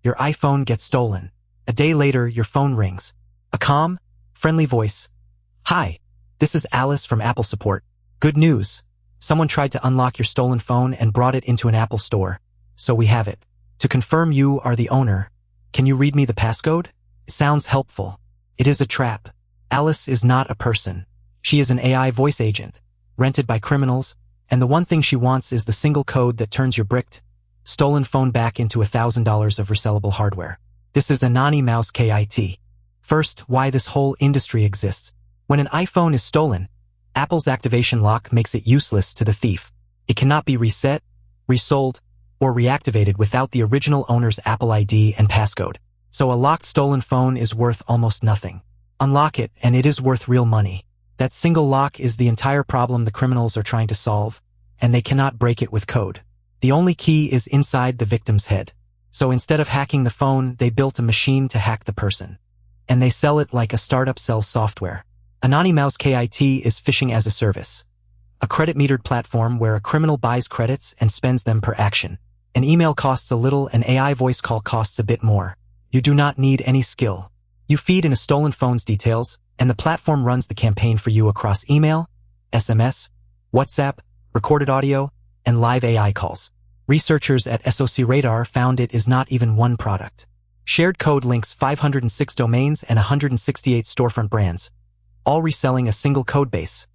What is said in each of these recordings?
Your iPhone gets stolen. A day later, your phone rings. A calm, friendly voice. Hi, this is Alice from Apple support. Good news. Someone tried to unlock your stolen phone and brought it into an Apple store. So we have it. To confirm you are the owner, can you read me the passcode? It sounds helpful. It is a trap. Alice is not a person. She is an AI voice agent, rented by criminals, and the one thing she wants is the single code that turns your bricked, stolen phone back into $1,000 of resellable hardware. This is AnonyMousKIT. First, why this whole industry exists. When an iPhone is stolen, Apple's activation lock makes it useless to the thief. It cannot be reset, resold, or reactivated without the original owner's Apple ID and passcode. So a locked stolen phone is worth almost nothing. Unlock it, and it is worth real money. That single lock is the entire problem the criminals are trying to solve, and they cannot break it with code. The only key is inside the victim's head. So instead of hacking the phone, they built a machine to hack the person. And they sell it like a startup sells software. AnonyMousKIT is phishing as a service. A credit-metered platform where a criminal buys credits and spends them per action. An email costs a little, an AI voice call costs a bit more. You do not need any skill. You feed in a stolen phone's details, and the platform runs the campaign for you across email, SMS, WhatsApp, recorded audio, and live AI calls. Researchers at SOCRadar found it is not even one product. Shared code links 506 domains and 168 storefront brands, all reselling a single code base.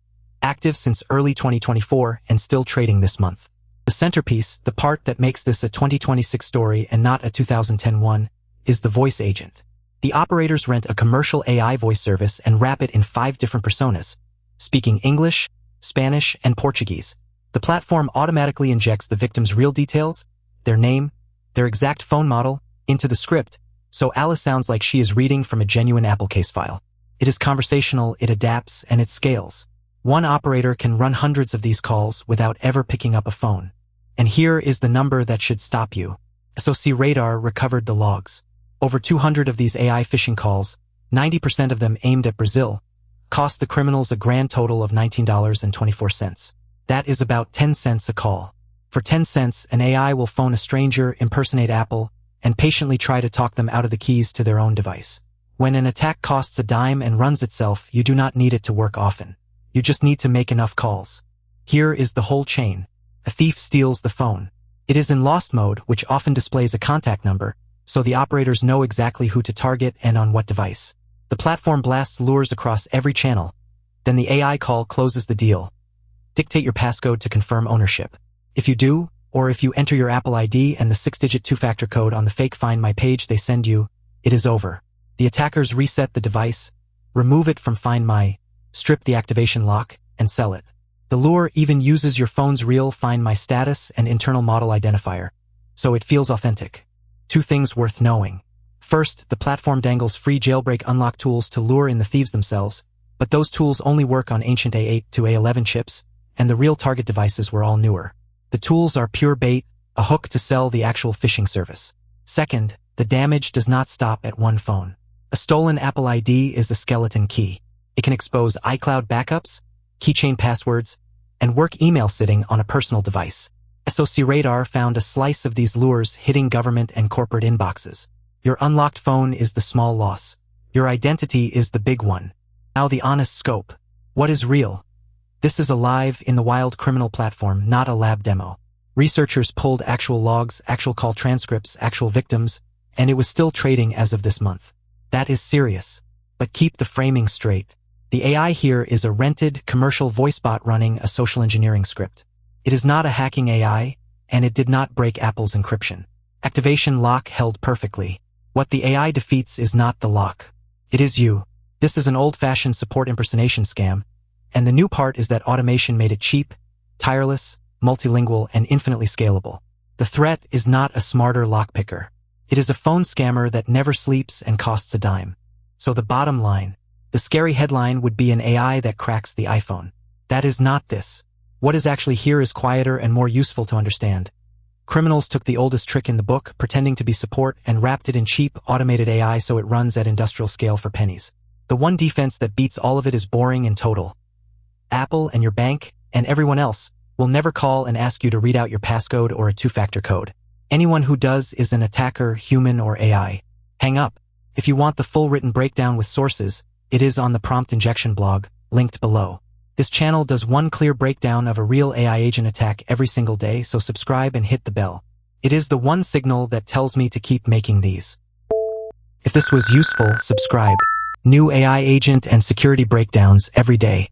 Active since early 2024 and still trading this month. The centerpiece, the part that makes this a 2026 story and not a 2010 one, is the voice agent. The operators rent a commercial AI voice service and wrap it in 5 different personas, speaking English, Spanish, and Portuguese. The platform automatically injects the victim's real details, their name, their exact phone model, into the script, so Alice sounds like she is reading from a genuine Apple case file. It is conversational, it adapts, and it scales. One operator can run hundreds of these calls without ever picking up a phone. And here is the number that should stop you. SOCRadar recovered the logs. Over 200 of these AI phishing calls, 90% of them aimed at Brazil, cost the criminals a grand total of $19.24. That is about 10 cents a call. For 10 cents, an AI will phone a stranger, impersonate Apple, and patiently try to talk them out of the keys to their own device. When an attack costs a dime and runs itself, you do not need it to work often. You just need to make enough calls. Here is the whole chain. A thief steals the phone. It is in lost mode, which often displays a contact number, so the operators know exactly who to target and on what device. The platform blasts lures across every channel. Then the AI call closes the deal. Dictate your passcode to confirm ownership. If you do, or if you enter your Apple ID and the 6-digit 2-factor code on the fake Find My page they send you, it is over. The attackers reset the device, remove it from Find My, strip the activation lock, and sell it. The lure even uses your phone's real Find My status and internal model identifier, so it feels authentic. 2 things worth knowing. First, the platform dangles free jailbreak unlock tools to lure in the thieves themselves, but those tools only work on ancient A8 to A11 chips, and the real target devices were all newer. The tools are pure bait, a hook to sell the actual phishing service. Second, the damage does not stop at one phone. A stolen Apple ID is a skeleton key. It can expose iCloud backups, keychain passwords, and work email sitting on a personal device. SOCRadar found a slice of these lures hitting government and corporate inboxes. Your unlocked phone is the small loss. Your identity is the big one. Now the honest scope. What is real? This is a live, in the wild criminal platform, not a lab demo. Researchers pulled actual logs, actual call transcripts, actual victims, and it was still trading as of this month. That is serious. But keep the framing straight. The AI here is a rented, commercial voice bot running a social engineering script. It is not a hacking AI, and it did not break Apple's encryption. Activation lock held perfectly. What the AI defeats is not the lock. It is you. This is an old-fashioned support impersonation scam, and the new part is that automation made it cheap, tireless, multilingual, and infinitely scalable. The threat is not a smarter lockpicker. It is a phone scammer that never sleeps and costs a dime. So the bottom line, the scary headline would be an AI that cracks the iPhone. That is not this. What is actually here is quieter and more useful to understand. Criminals took the oldest trick in the book, pretending to be support, and wrapped it in cheap, automated AI so it runs at industrial scale for pennies. The one defense that beats all of it is boring and total. Apple and your bank, and everyone else, will never call and ask you to read out your passcode or a 2-factor code. Anyone who does is an attacker, human or AI. Hang up. If you want the full written breakdown with sources, it is on the prompt injection blog, linked below. This channel does one clear breakdown of a real AI agent attack every single day, so subscribe and hit the bell. It is the one signal that tells me to keep making these. If this was useful, subscribe. New AI agent and security breakdowns every day.